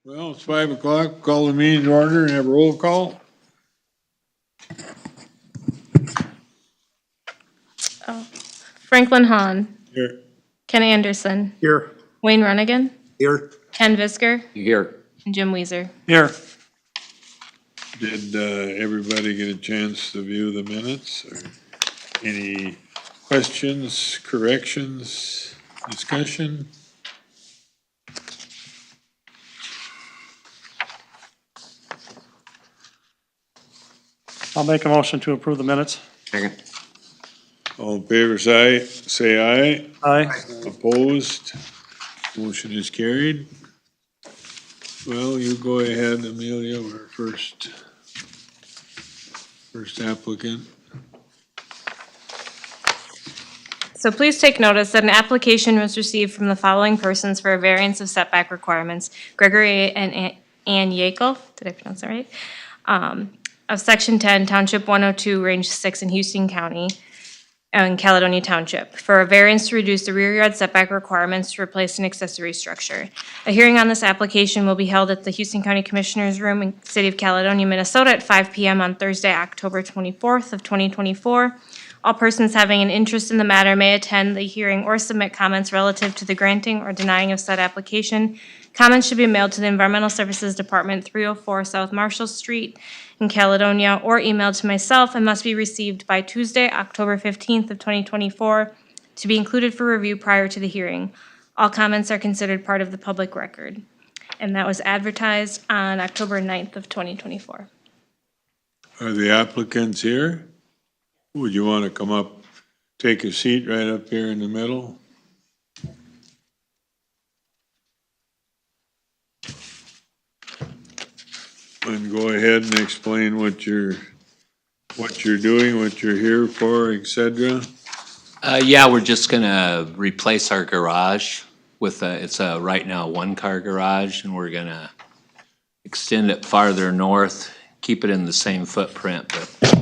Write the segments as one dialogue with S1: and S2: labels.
S1: Well, it's 5 o'clock. Call the meeting to order and have a roll call.
S2: Franklin Hahn,
S1: Here.
S2: Ken Anderson,
S3: Here.
S2: Wayne Runnigan,
S3: Here.
S2: Ken Visker,
S4: Here.
S2: and Jim Weezer.
S3: Here.
S1: Did everybody get a chance to view the minutes? Or any questions, corrections, discussion?
S3: I'll make a motion to approve the minutes.
S4: Second.
S1: All in favor, say aye.
S3: Aye.
S1: Opposed? Motion is carried. Well, you go ahead, Amelia, our first applicant.
S2: So please take notice that an application was received from the following persons for a variance of setback requirements. Gregory and Ann Yekel, did I pronounce that right? Of Section 10, Township 102, Range 6 in Houston County, in Caledonia Township, for a variance to reduce the rear yard setback requirements to replace an accessory structure. A hearing on this application will be held at the Houston County Commissioners Room in the City of Caledonia, Minnesota at 5 p.m. on Thursday, October 24th of 2024. All persons having an interest in the matter may attend the hearing or submit comments relative to the granting or denying of said application. Comments should be mailed to the Environmental Services Department, 304 South Marshall Street in Caledonia, or emailed to myself, and must be received by Tuesday, October 15th of 2024, to be included for review prior to the hearing. All comments are considered part of the public record. And that was advertised on October 9th of 2024.
S1: Are the applicants here? Would you want to come up, take a seat right up here in the middle? And go ahead and explain what you're doing, what you're here for, et cetera.
S4: Yeah, we're just gonna replace our garage with it's a right now one-car garage, and we're gonna extend it farther north, keep it in the same footprint, but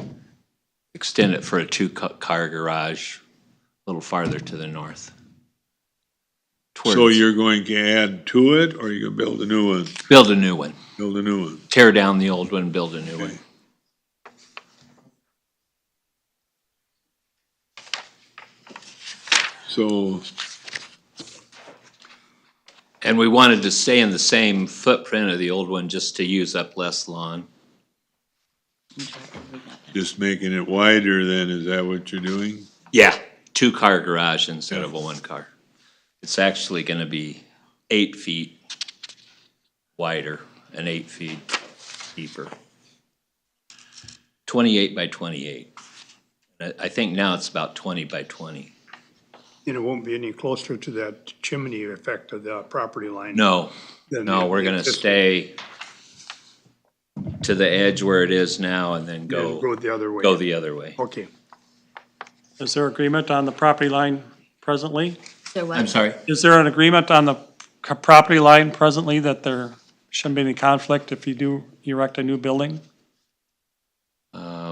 S4: extend it for a two-car garage a little farther to the north.
S1: So
S4: Towards-
S1: you're going to add to it, or you're gonna build a new one?
S4: Build a new one,
S1: Build a new one.
S4: tear down the old one, build a new one.
S1: Okay. So,
S4: And we wanted to stay in the same footprint of the old one just to use up less lawn.
S1: just making it wider then, is that what you're doing?
S4: Yeah, two-car garage instead of a one-car. It's actually gonna be 8 feet wider and 8 feet deeper. 28 by 28. I think now it's about 20 by 20.
S3: And it won't be any closer to that chimney effect of the property line.
S4: No,
S3: than
S4: no,
S3: the
S4: we're gonna
S3: existing.
S4: stay to the edge where it is now and then
S3: Go
S4: go
S3: the other way.
S4: the other way.
S3: Okay.
S5: Is there agreement on the property line presently?
S4: I'm sorry?
S5: Is there an agreement on the property line presently that there shouldn't be any conflict if you do erect a new building?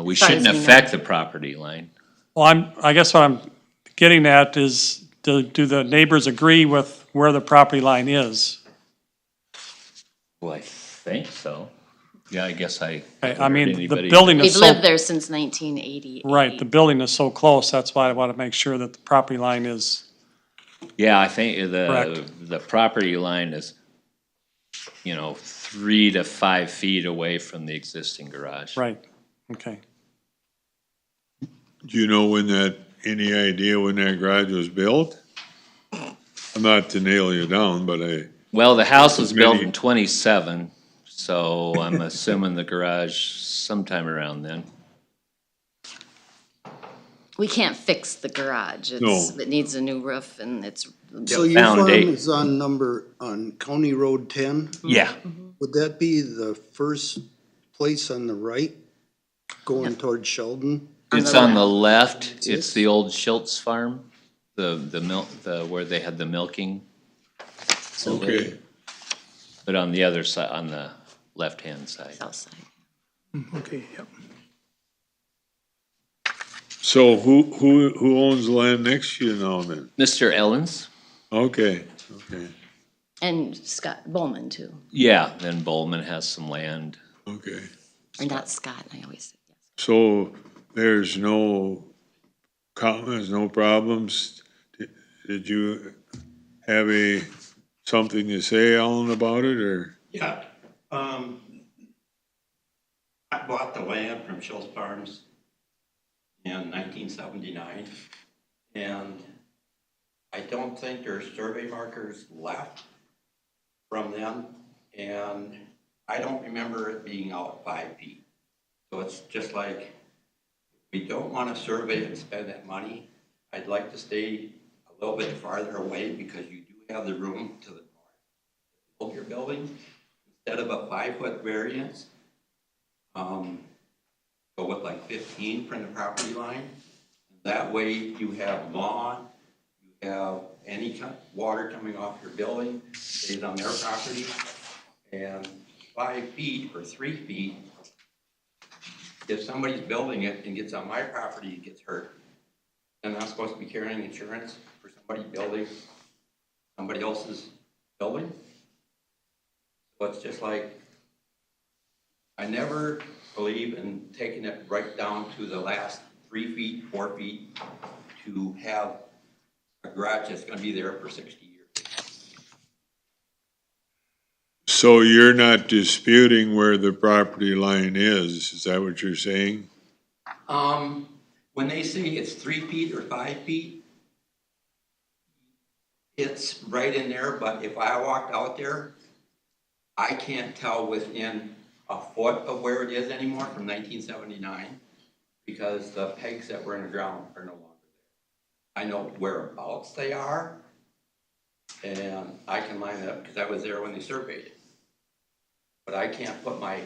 S4: We shouldn't affect the property line.
S5: Well, I guess what I'm getting at is, do the neighbors agree with where the property line is?
S4: Well, I think so. Yeah, I guess I.
S5: I mean, the
S4: Anybody-
S5: building
S6: We've
S5: is so,
S6: lived there since 1980.
S5: right, the building is so close, that's why I want to make sure that the property line is,
S4: Yeah, I think
S5: Correct.
S4: the property line is, 3 to 5 feet away from the existing garage.
S5: right, okay.
S1: Do you know any idea when that garage was built? I'm not to nail you down, but
S4: Well, the house was built
S1: Maybe-
S4: in 27, so I'm assuming the garage sometime around then.
S6: We can't fix the garage.
S1: No.
S6: It needs a new roof and it's,
S7: So your farm
S4: Foundation.
S7: is on County Road 10?
S4: Yeah,
S7: Would that be the first place on the right, going towards Sheldon?
S4: it's
S6: the
S4: on the left. It's
S7: Yes.
S4: the old Schultz farm, the where they had the milking.
S1: okay.
S4: But on the other side, on the left-hand side.
S6: south side.
S3: Okay, yep.
S1: So who owns the land next to you now then?
S4: Mr. Ellens?
S1: Okay, okay.
S6: And Scott Bowman too,
S4: Yeah, then Bowman has some land.
S1: Okay,
S6: or not Scott, I always say yes.
S1: so there's no comments, no problems? Did you have something to say, Alan, about it, or?
S8: Yeah, I bought the land from Schultz Farms in 1979, and I don't think there's survey markers left from then, and I don't remember it being out 5 feet. So it's just like, we don't want to survey and spend that money. I'd like to stay a little bit farther away because you do have the room to the north of your building. Instead of a 5-foot variance, go with like 15 from the property line. That way you have lawn, you have any kind of water coming off your building, stays on their property. And 5 feet or 3 feet, if somebody's building it and gets on my property and gets hurt, then I'm supposed to be carrying insurance for somebody building somebody else's building. So it's just like, I never believe in taking it right down to the last 3 feet, 4 feet to have a garage that's gonna be there for 60 years.
S1: So you're not disputing where the property line is that what you're saying?
S8: When they say it's 3 feet or 5 feet, it's right in there, but if I walked out there, I can't tell within a foot of where it is anymore from 1979 because the pegs that were in the ground are no longer there. I know whereabouts they are, and I can line it up because I was there when they surveyed it. But I can't put my,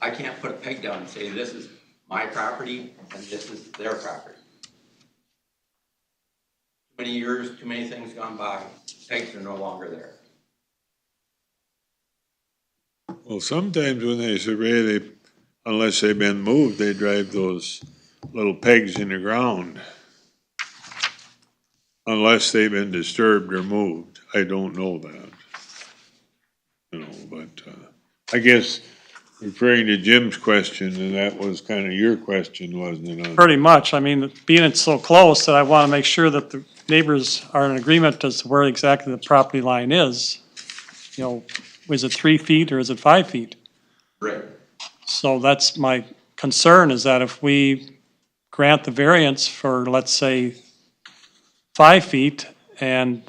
S8: I can't put a peg down and say this is my property and this is their property. Too many years, too many things gone by, pegs are no longer there.
S1: Well, sometimes when they survey, unless they've been moved, they drive those little pegs in the ground. Unless they've been disturbed or moved. I don't know that. But I guess referring to Jim's question, and that was kind of your question, wasn't it?
S5: Pretty much. I mean, being it's so close that I want to make sure that the neighbors are in agreement as to where exactly the property line is. Is it 3 feet or is it 5 feet?
S8: Right.
S5: So that's my concern, is that if we grant the variance for, let's say, 5 feet, and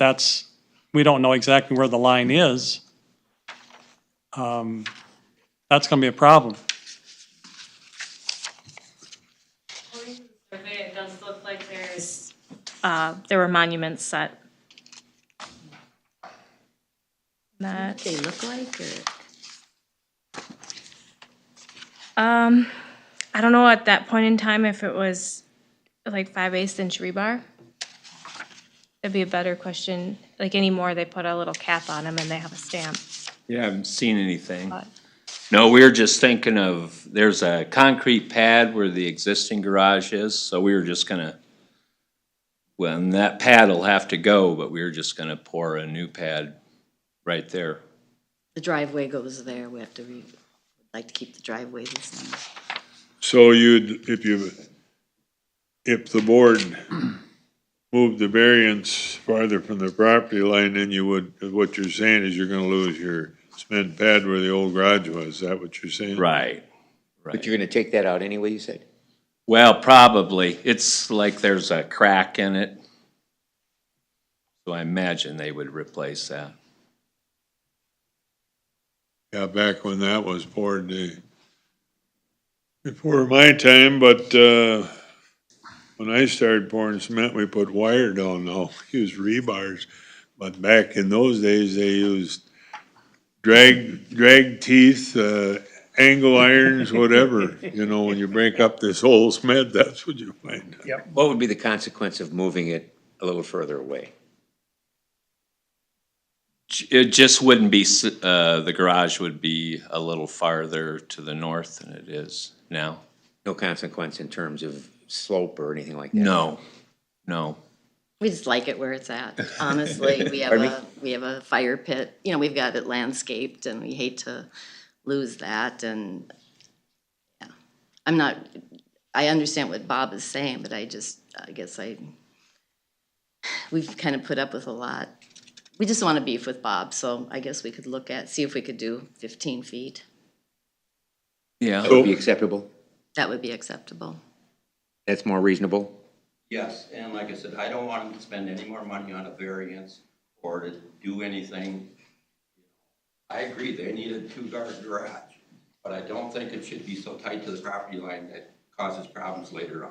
S5: we don't know exactly where the line is, that's gonna be a problem.
S2: According to the survey, it does look like there were monuments set. That,
S6: What they look like, or?
S2: I don't know at that point in time if it was like 5/8 inch rebar. That'd be a better question. Like anymore, they put a little cap on them and they have a stamp.
S4: Yeah, I haven't seen anything.
S2: But
S4: No, we were just thinking of, there's a concrete pad where the existing garage is, so we were just gonna, well, and that pad will have to go, but we were just gonna pour a new pad right there.
S6: The driveway goes there, we have to like to keep the driveway the same.
S1: So if the board moved the variance farther from the property line, then you would, what you're saying is you're gonna lose your cement pad where the old garage was. Is that what you're saying?
S4: Right,
S9: But
S4: right.
S9: you're gonna take that out anyway, you said?
S4: Well, probably. It's like there's a crack in it. So I imagine they would replace that.
S1: Yeah, back when that was poured, before my time, but, when I started pouring cement, we put wire down now, used rebars. But back in those days, they used drag teeth, angle irons, whatever. When you break up this whole cement, that's what you find.
S9: What would be the consequence of moving it a little further away?
S4: It just wouldn't be, the garage would be a little farther to the north than it is now.
S9: No consequence in terms of slope or anything like that?
S4: No, no.
S6: We just like it where it's at, honestly. We have a fire pit, you know, we've got it landscaped and we hate to lose that and, yeah. I understand what Bob is saying, but I guess we've kind of put up with a lot. We just want to beef with Bob, so I guess we could see if we could do 15 feet.
S4: Yeah.
S9: That would be acceptable?
S6: That would be acceptable.
S9: That's more reasonable?
S8: Yes, and like I said, I don't want them to spend any more money on a variance or to do anything. I agree, they need a two-car garage, but I don't think it should be so tight to the property line that causes problems later on.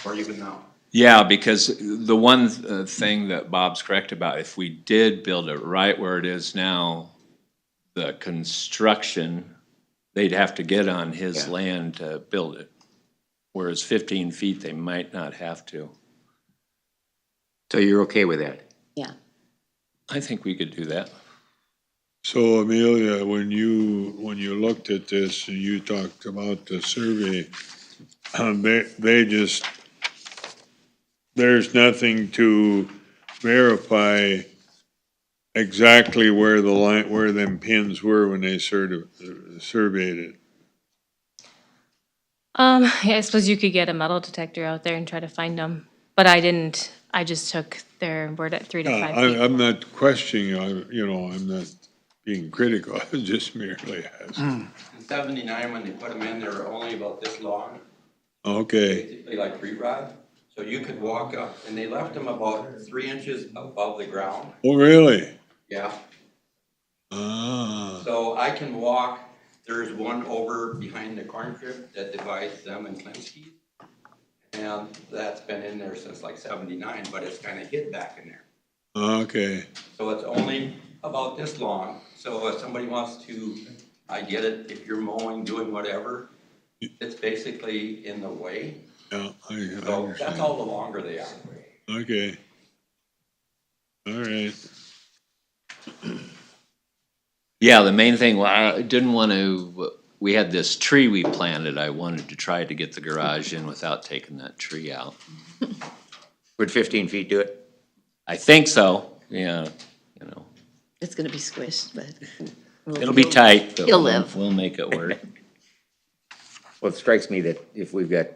S8: Or even now.
S4: Yeah, because the one thing that Bob's correct about, if we did build it right where it is now, the construction, they'd have to get on his
S9: Yeah.
S4: land to build it. Whereas 15 feet, they might not have to.
S9: So you're okay with that?
S6: Yeah.
S4: I think we could do that.
S1: So Amelia, when you looked at this and you talked about the survey, they just, there's nothing to verify exactly where the line, where them pins were when they surveyed it.
S2: Yeah, I suppose you could get a metal detector out there and try to find them, but I didn't. I just took their word at 3 to 5 feet.
S1: I'm not questioning, I'm not being critical, I was just merely asking.
S8: In 79, when they put them in, they were only about this long,
S1: Okay,
S8: basically like tree rod. So you could walk up, and they left them about 3 inches above the ground.
S1: oh, really?
S8: Yeah.
S1: Ah,
S8: So I can walk, there's one over behind the corn crib that divides them and Klinsky. And that's been in there since like 79, but it's kind of hid back in there.
S1: okay,
S8: So it's only about this long. So if somebody wants to, I get it, if you're mowing, doing whatever, it's basically in the way.
S1: yeah, I
S8: So that's
S1: understand.
S8: all the longer they are.
S1: Okay. All right.
S4: Yeah, the main thing, well, I didn't want to, we had this tree we planted. I wanted to try to get the garage in without taking that tree out.
S9: Would 15 feet do it?
S4: I think so, yeah, you know.
S6: It's gonna be squished, but.
S4: It'll be tight, but
S6: He'll live.
S4: we'll make it work.
S9: Well, it strikes me that if we've got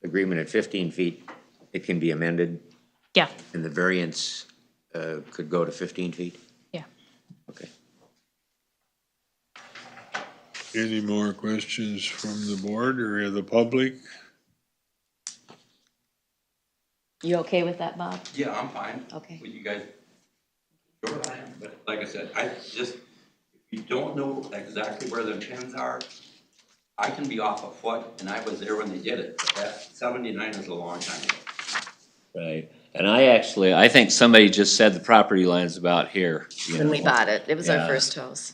S9: agreement at 15 feet, it can be amended,
S2: Yeah,
S9: and the variance could go to 15 feet?
S2: yeah.
S9: Okay.
S1: Any more questions from the board or the public?
S6: You okay with that, Bob?
S8: Yeah, I'm fine.
S6: Okay.
S8: With you guys. Sure I am, but like I said, I just, if you don't know exactly where the pins are, I can be off a foot, and I was there when they did it, but that 79 is a long time ago.
S4: Right, and I think somebody just said the property line's about here. you
S6: When we
S4: know.
S6: bought it, it was our
S4: Yeah.
S6: first house.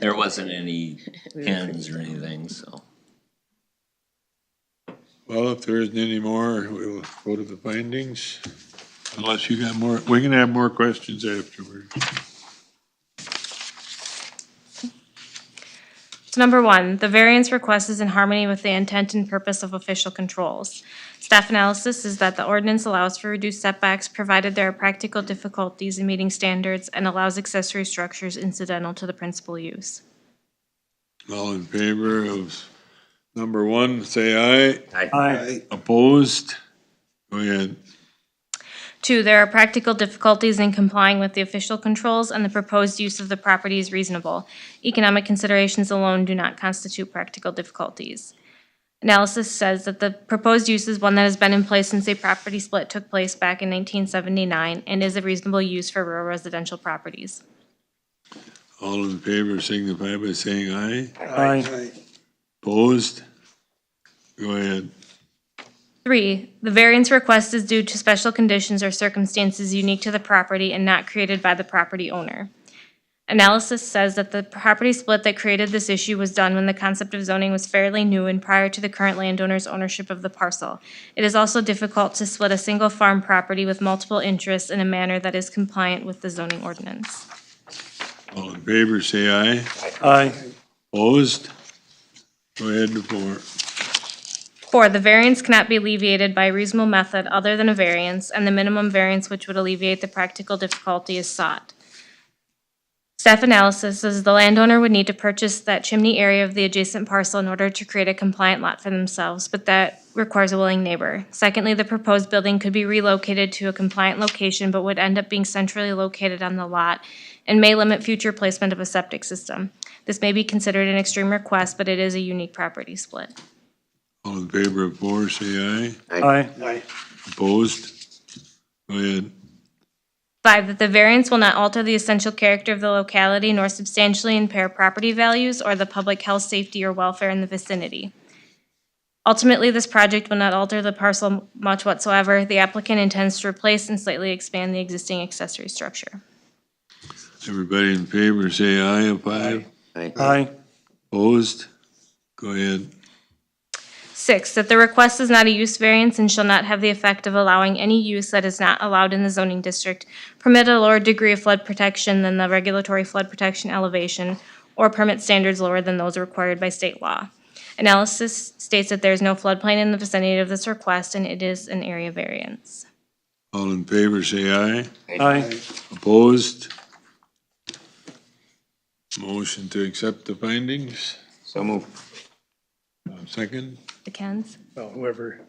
S4: There wasn't any pins or anything, so.
S1: Well, if there isn't any more, we'll go to the findings. Unless you got more, we can have more questions afterwards.
S2: So number 1, the variance request is in harmony with the intent and purpose of official controls. Staff analysis is that the ordinance allows for reduced setbacks provided there are practical difficulties in meeting standards and allows accessory structures incidental to the principal use.
S1: All in favor of number 1, say aye.
S5: Aye.
S1: Opposed? Go ahead.
S2: 2, there are practical difficulties in complying with the official controls and the proposed use of the property is reasonable. Economic considerations alone do not constitute practical difficulties. Analysis says that the proposed use is one that has been in place since a property split took place back in 1979 and is a reasonable use for rural residential properties.
S1: All in favor signify by saying aye.
S5: Aye.
S1: Opposed? Go ahead.
S2: 3, the variance request is due to special conditions or circumstances unique to the property and not created by the property owner. Analysis says that the property split that created this issue was done when the concept of zoning was fairly new and prior to the current landowner's ownership of the parcel. It is also difficult to split a single farm property with multiple interests in a manner that is compliant with the zoning ordinance.
S1: All in favor, say aye.
S5: Aye.
S1: Opposed? Go ahead, the floor.
S2: 4, the variance cannot be alleviated by a reasonable method other than a variance, and the minimum variance which would alleviate the practical difficulty is sought. Staff analysis is the landowner would need to purchase that chimney area of the adjacent parcel in order to create a compliant lot for themselves, but that requires a willing neighbor. Secondly, the proposed building could be relocated to a compliant location, but would end up being centrally located on the lot and may limit future placement of a septic system. This may be considered an extreme request, but it is a unique property split.
S1: All in favor of 4, say aye.
S5: Aye.
S1: Opposed? Go ahead.
S2: 5, that the variance will not alter the essential character of the locality nor substantially impair property values or the public health, safety, or welfare in the vicinity. Ultimately, this project will not alter the parcel much whatsoever. The applicant intends to replace and slightly expand the existing accessory structure.
S1: Everybody in favor, say aye of 5.
S5: Aye.
S1: Opposed? Go ahead.
S2: 6, that the request is not a use variance and shall not have the effect of allowing any use that is not allowed in the zoning district, permit a lower degree of flood protection than the regulatory flood protection elevation, or permit standards lower than those required by state law. Analysis states that there is no floodplain in the vicinity of this request, and it is an area variance.
S1: All in favor, say aye.
S5: Aye.
S1: Opposed? Motion to accept the findings.
S9: So move.
S1: Second.
S2: The Kens?
S3: Well, whoever.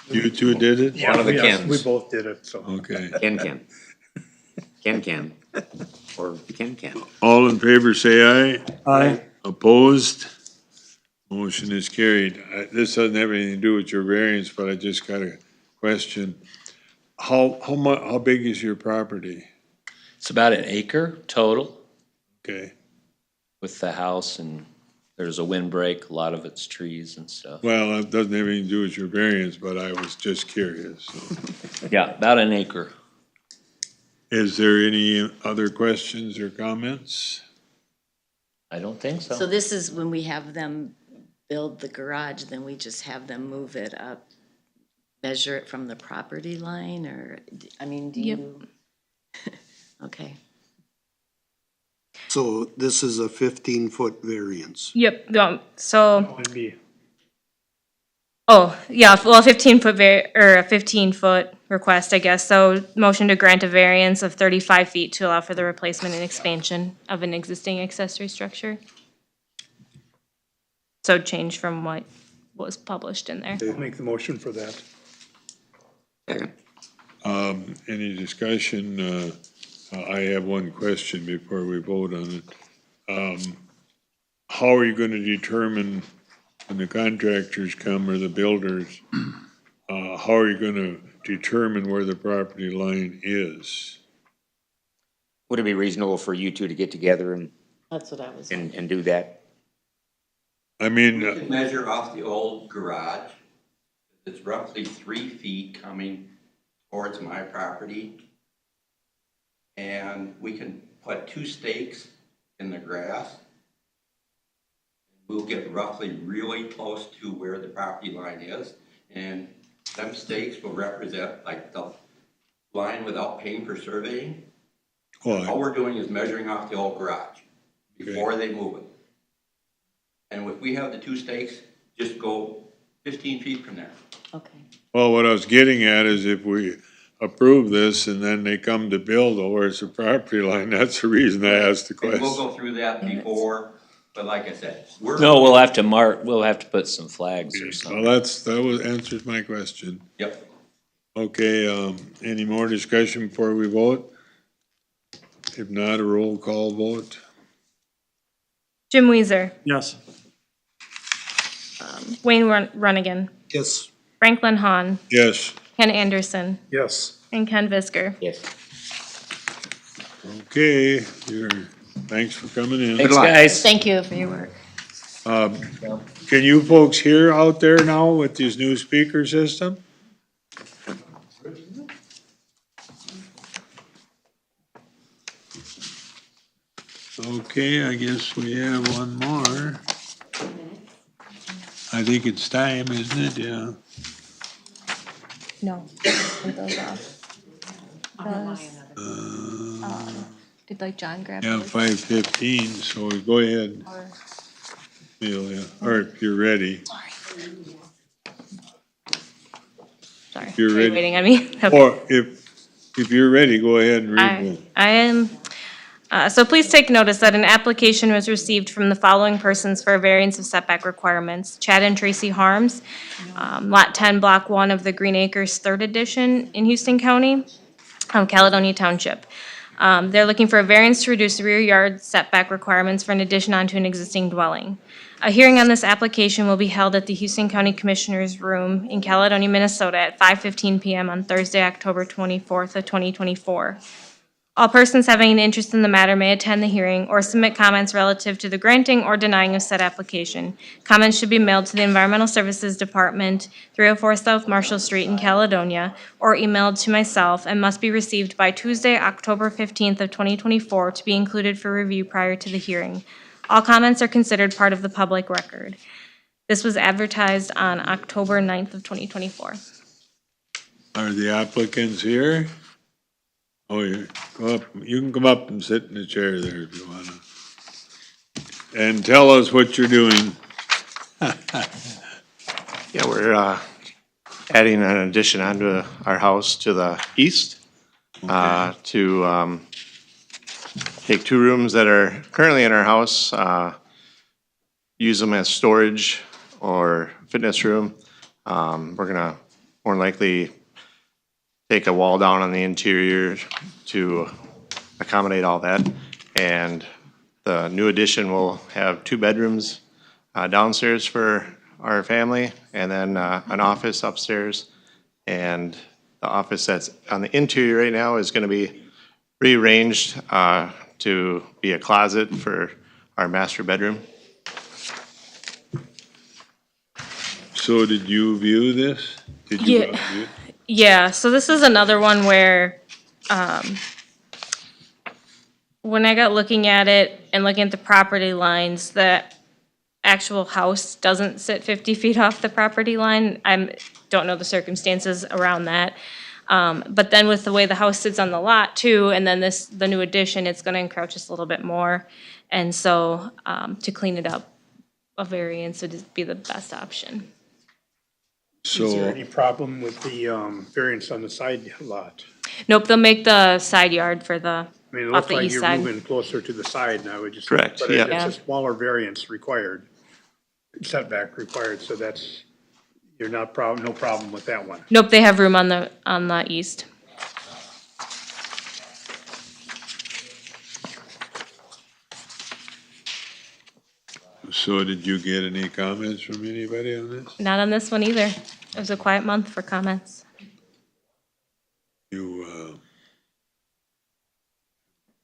S1: You two did it?
S3: Yeah,
S9: One of the
S3: yes,
S9: Kens.
S3: We both did it, so.
S1: Okay.
S9: Ken. Or Ken.
S1: All in favor, say aye.
S5: Aye.
S1: Opposed? Motion is carried. This doesn't have anything to do with your variance, but I just got a question. How big is your property?
S4: It's about an acre total
S1: Okay.
S4: with the house, and there's a windbreak, a lot of it's trees and stuff.
S1: Well, it doesn't have anything to do with your variance, but I was just curious. So.
S4: Yeah, about an acre.
S1: Is there any other questions or comments?
S4: I don't think so.
S6: So this is when we have them build the garage, then we just have them move it up, measure it from the property line, or, I mean, do
S2: Yep.
S6: you? Okay.
S7: So this is a 15-foot variance.
S2: Yep, so,
S3: It'd be,
S2: oh, yeah, well, 15-foot or a 15-foot request, I guess. So motion to grant a variance of 35 feet to allow for the replacement and expansion of an existing accessory structure. So change from what was published in there.
S3: I'll make the motion for that.
S1: Any discussion? I have one question before we vote on it. How are you gonna determine when the contractors come or the builders, how are you gonna determine where the property line is?
S9: Would it be reasonable for you two to get together
S6: That's what I was.
S9: and do that?
S1: I mean,
S8: We can measure off the old garage. It's roughly 3 feet coming towards my property. And we can put 2 stakes in the grass. We'll get roughly really close to where the property line is. And them stakes will represent like the line without paying for surveying. All
S1: well,
S8: we're doing is measuring off the old garage before they move it. And if we have the 2 stakes, just go 15 feet from there.
S6: Okay.
S1: well, what I was getting at is if we approve this and then they come to build, oh, where's the property line? That's the reason I asked the
S8: And we'll
S1: question.
S8: go through that before, but like I said, we're.
S4: No, we'll have to put some flags or
S1: Well,
S4: something.
S1: that answers my question.
S8: Yep.
S1: Okay, any more discussion before we vote? If not, a roll call vote.
S2: Jim Weezer,
S5: Yes.
S2: Wayne Runnigan,
S7: Yes.
S2: Franklin Hahn,
S1: Yes.
S2: Ken Anderson,
S3: Yes.
S2: and Ken Visker.
S9: Yes.
S1: Okay, thanks for coming in.
S4: Thanks, guys.
S6: Thank you for your work.
S1: Can you folks hear out there now with this new speaker system? Okay, I guess we have one more. I think it's time, isn't it? Yeah.
S2: No, leave those off. Did like John grab
S1: Yeah,
S2: those?
S1: 5:15, so go ahead,
S2: Or-
S1: Celia, or if you're ready.
S2: Sorry.
S1: You're
S2: Are you
S1: ready.
S2: waiting on me? Okay.
S1: Or if you're ready, go ahead and read
S2: I am, so please take notice that an application was received from the following persons for a variance of setback requirements. Chad and Tracy Harms, Lot 10, Block 1 of the Green Acres Third Edition in Houston County, Caledonia Township. They're looking for a variance to reduce the rear yard setback requirements for an addition onto an existing dwelling. A hearing on this application will be held at the Houston County Commissioners Room in Caledonia, Minnesota at 5:15 PM on Thursday, October 24th of 2024. All persons having an interest in the matter may attend the hearing or submit comments relative to the granting or denying of said application. Comments should be mailed to the Environmental Services Department, 304 South Marshall Street in Caledonia, or emailed to myself and must be received by Tuesday, October 15th of 2024 to be included for review prior to the hearing. All comments are considered part of the public record. This was advertised on October 9th of 2024.
S1: Are the applicants here? Oh, you can come up and sit in the chair there if you wanna. And tell us what you're doing.
S10: Yeah, we're adding an addition onto our house to the east to take two rooms that are currently in our house, use them as storage or fitness room. We're gonna more than likely take a wall down on the interior to accommodate all that. And the new addition will have 2 bedrooms downstairs for our family, and then an office upstairs. And the office that's on the interior right now is gonna be rearranged to be a closet for our master bedroom.
S1: So did you view this? Did you
S2: Yeah.
S1: go out and view it?
S2: Yeah, so this is another one where, when I got looking at it and looking at the property lines, the actual house doesn't sit 50 feet off the property line. Don't know the circumstances around that. But then with the way the house sits on the lot too, and then the new addition, it's gonna encroach just a little bit more. And so, to clean it up, a variance would be the best option.
S3: Is there
S1: So,
S3: any problem with the variance on the side lot?
S2: Nope, they'll make the side yard for the,
S3: I mean, it
S2: off
S3: looks
S2: the
S3: like
S2: east
S3: you're
S2: side.
S3: moving closer to the side now, it just.
S10: Correct,
S3: But
S10: yeah.
S3: it's a smaller variance required, setback required, so that's, you're not no problem with that one.
S2: Nope, they have room on the east.
S1: so did you get any comments from anybody on this?
S2: Not on this one either. It was a quiet month for comments.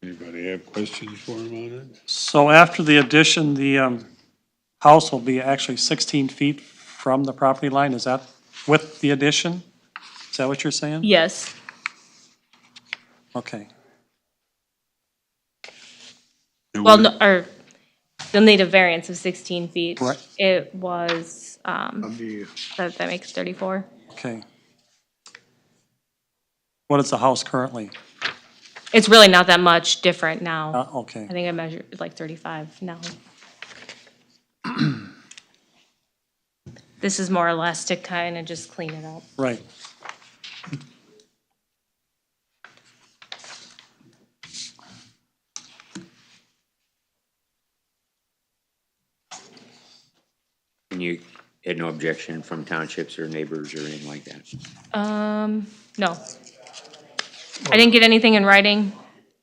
S1: Anybody have questions for him on it?
S5: So after the addition, the house will be actually 16 feet from the property line, is that with the addition? Is that what you're saying?
S2: Yes.
S5: Okay.
S1: And
S2: Well,
S1: we-
S2: no, or they'll need a variance of 16 feet.
S5: Right.
S2: It was,
S3: Of the,
S2: that makes 34.
S5: Okay. What is the house currently?
S2: It's really not that much different now.
S5: Okay,
S2: I think I measured like 35 now. This is more or less to kind of just clean it up.
S5: right.
S9: And you had no objection from townships or neighbors or anything like that?
S2: No. I didn't get anything in writing,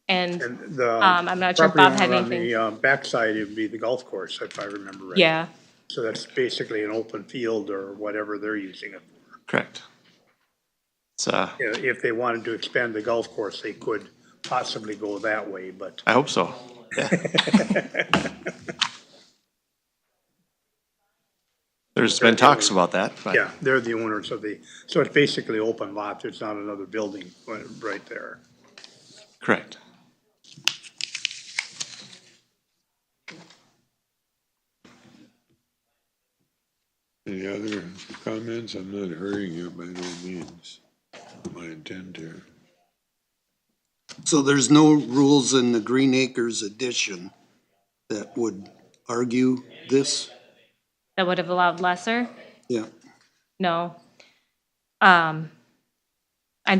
S2: and,
S3: and the.
S2: I'm not sure if Bob had
S3: property owner
S2: anything.
S3: On the backside, it would be the golf course, if I remember right.
S2: Yeah,
S3: So that's basically an open field or whatever they're using it for.
S10: Correct. It's,
S3: You know, if they wanted to expand the golf course, they could possibly go that way, but.
S10: I hope so. There's been talks about that, but.
S3: Yeah, they're the owners of the, so it's basically open lot, there's not another building right there.
S10: Correct.
S1: Any other comments? I'm not hurrying you by no means. My intent here.
S7: So there's no rules in the Green Acres addition that would argue this?
S2: that would have allowed lesser.
S7: Yeah.
S2: No.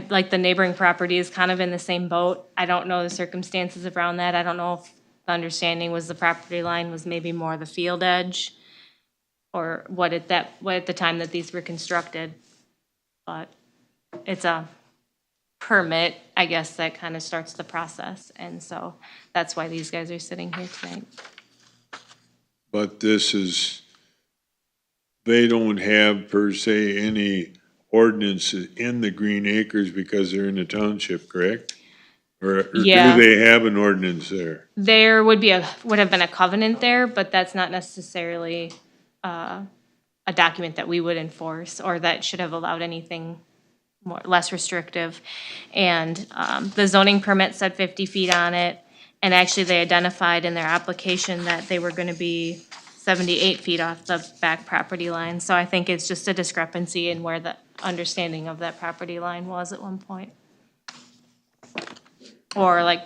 S2: like the neighboring property is kind of in the same boat. I don't know the circumstances around that. I don't know if the understanding was the property line was maybe more the field edge or what at the time that these were constructed. But it's a permit, I guess, that kind of starts the process. And so that's why these guys are sitting here tonight.
S1: But they don't have per se any ordinances in the Green Acres because they're in the township, correct? Or do
S2: Yeah.
S1: they have an ordinance there?
S2: There would have been a covenant there, but that's not necessarily a document that we would enforce or that should have allowed anything less restrictive. And the zoning permit said 50 feet on it. And actually, they identified in their application that they were going to be 78 feet off the back property line. So I think it's just a discrepancy in where the understanding of that property line was at one point. Or like,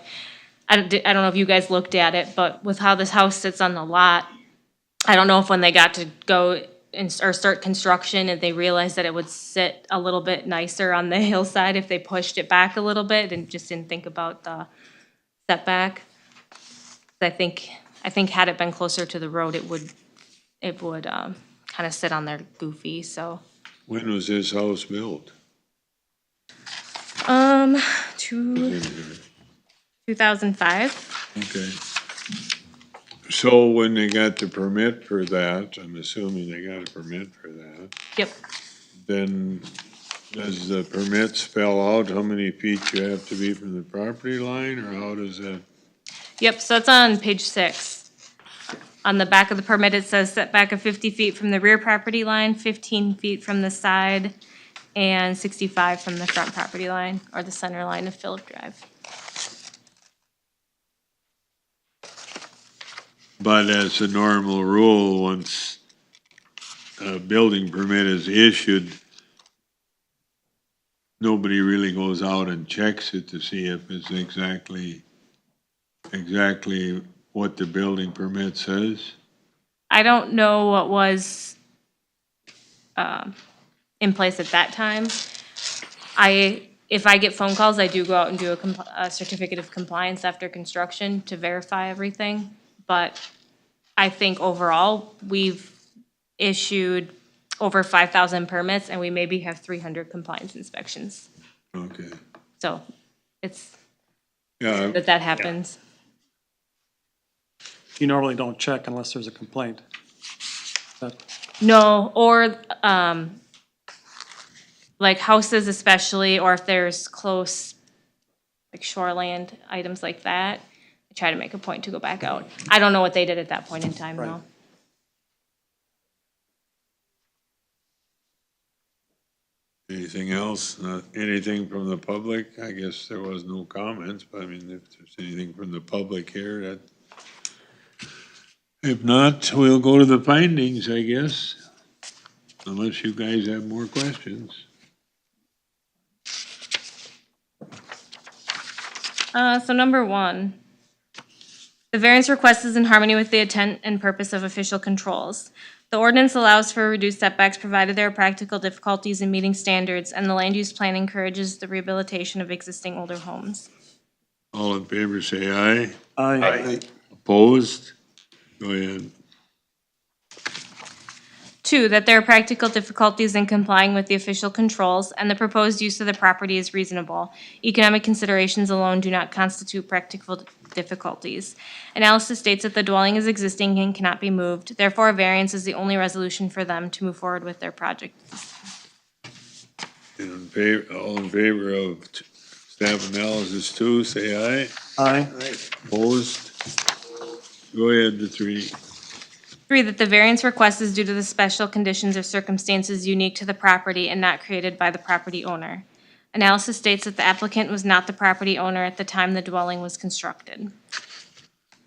S2: I don't know if you guys looked at it, but with how this house sits on the lot, I don't know if when they got to go or start construction and they realized that it would sit a little bit nicer on the hillside if they pushed it back a little bit and just didn't think about the setback. I think had it been closer to the road, it would kind of sit on there goofy, so.
S1: When was this house built?
S2: 2005.
S1: Okay. So when they got the permit for that, I'm assuming they got a permit for that,
S2: Yep.
S1: then does the permit spell out how many feet you have to be from the property line, or how does that?
S2: Yep, so it's on page 6. On the back of the permit, it says setback of 50 feet from the rear property line, 15 feet from the side, and 65 from the front property line, or the center line of Phillip Drive.
S1: But as a normal rule, once a building permit is issued, nobody really goes out and checks it to see if it's exactly what the building permit says.
S2: I don't know what was in place at that time. If I get phone calls, I do go out and do a certificate of compliance after construction to verify everything. But I think overall, we've issued over 5,000 permits and we maybe have 300 compliance inspections.
S1: Okay.
S2: So it's
S1: Yeah,
S2: that happens.
S5: You normally don't check unless there's a complaint.
S2: No, or like houses especially, or if there's close, like shoreland, items like that, I try to make a point to go back out. I don't know what they did at that point in time, though.
S1: anything else? Anything from the public? I guess there was no comments, but I mean, if there's anything from the public here that. If not, we'll go to the findings, I guess, unless you guys have more questions.
S2: So number 1, the variance request is in harmony with the intent and purpose of official controls. The ordinance allows for reduced setbacks provided there are practical difficulties in meeting standards, and the land use plan encourages the rehabilitation of existing older homes.
S1: All in favor, say aye.
S5: Aye.
S1: Opposed? Go ahead.
S2: 2, that there are practical difficulties in complying with the official controls, and the proposed use of the property is reasonable. Economic considerations alone do not constitute practical difficulties. Analysis states that the dwelling is existing and cannot be moved, therefore a variance is the only resolution for them to move forward with their project.
S1: All in favor of staff analysis 2, say aye.
S5: Aye.
S1: Opposed? Go ahead, the 3.
S2: 3, that the variance request is due to the special conditions or circumstances unique to the property and not created by the property owner. Analysis states that the applicant was not the property owner at the time the dwelling was constructed.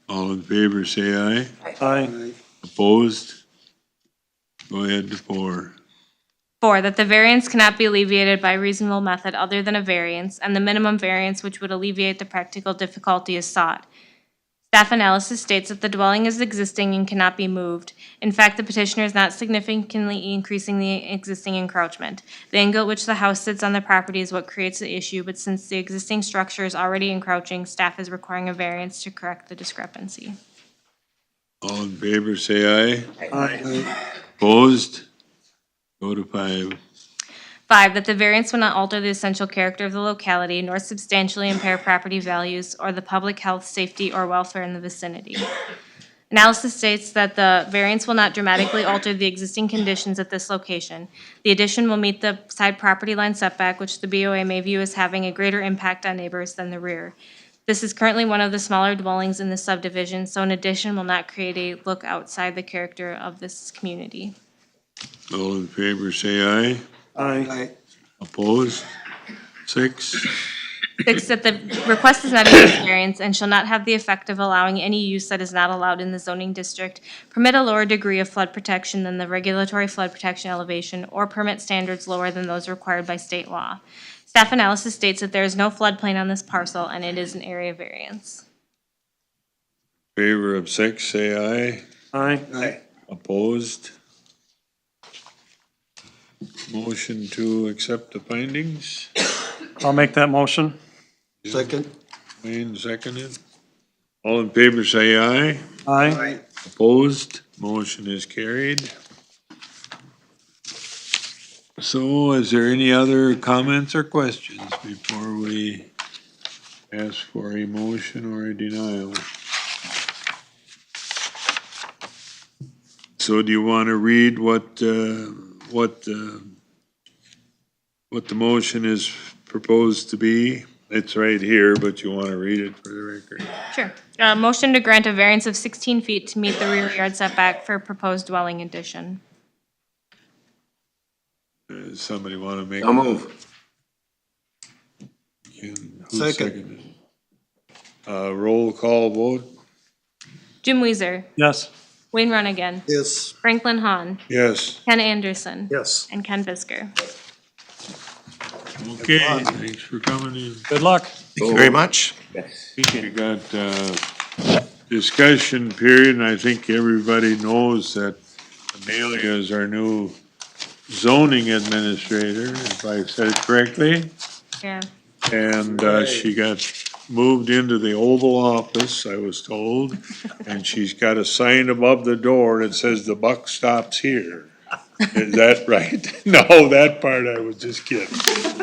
S1: All in favor, say aye.
S5: Aye.
S1: Opposed? Go ahead to 4.
S2: 4, that the variance cannot be alleviated by a reasonable method other than a variance, and the minimum variance which would alleviate the practical difficulty is sought. Staff analysis states that the dwelling is existing and cannot be moved. In fact, the petitioner is not significantly increasing the existing encroachment. The angle at which the house sits on the property is what creates the issue, but since the existing structure is already encroaching, staff is requiring a variance to correct the discrepancy.
S1: All in favor, say aye.
S7: Aye.
S1: Opposed? Go to 5.
S2: 5, that the variance will not alter the essential character of the locality nor substantially impair property values or the public health, safety, or welfare in the vicinity. Analysis states that the variance will not dramatically alter the existing conditions at this location. The addition will meet the side property line setback, which the BOA may view as having a greater impact on neighbors than the rear. This is currently one of the smaller dwellings in the subdivision, so an addition will not create a look outside the character of this community.
S1: All in favor, say aye.
S7: Aye.
S1: Opposed? 6.
S2: 6, that the request is not a use variance and shall not have the effect of allowing any use that is not allowed in the zoning district, permit a lower degree of flood protection than the regulatory flood protection elevation, or permit standards lower than those required by state law. Staff analysis states that there is no floodplain on this parcel and it is an area variance.
S1: Favor of 6, say aye.
S5: Aye.
S1: Opposed? Motion to accept the findings.
S5: I'll make that motion.
S7: Second.
S1: Wayne seconded. All in favor, say aye.
S5: Aye.
S1: Opposed? Motion is carried. So is there any other comments or questions before we ask for a motion or a denial? So do you want to read what the motion is proposed to be? It's right here, but you want to read it for the record.
S2: Sure. Motion to grant a variance of 16 feet to meet the rear yard setback for proposed dwelling addition.
S1: Does somebody want to make?
S9: I'll move.
S1: Who
S7: Second.
S1: seconded? Roll call vote?
S2: Jim Weezer,
S5: Yes.
S2: Wayne Runnigan,
S7: Yes.
S2: Franklin Hahn,
S1: Yes.
S2: Ken Anderson,
S3: Yes.
S2: and Ken Bisker.
S1: Okay, thanks for coming in.
S5: Good luck.
S10: Thank you very much.
S1: You got discussion period, and I think everybody knows that Amelia is our new zoning administrator, if I said it correctly.
S2: Yeah.
S1: And she got moved into the Oval Office, I was told, and she's got a sign above the door that says the buck stops here. Is that right? No, that part I was just kidding,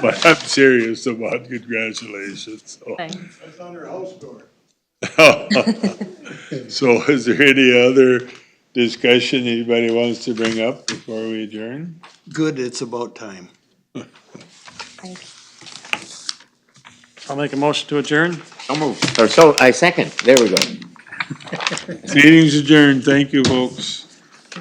S1: but I'm serious about congratulations. So.
S2: Thanks.
S3: That's on her house door.
S1: So is there any other discussion anybody wants to bring up before we adjourn?
S7: Good, it's about time.
S2: Thanks.
S5: I'll make a motion to adjourn.
S9: I'll move. Or so, I second. There we go.
S1: Meeting's adjourned. Thank you, folks.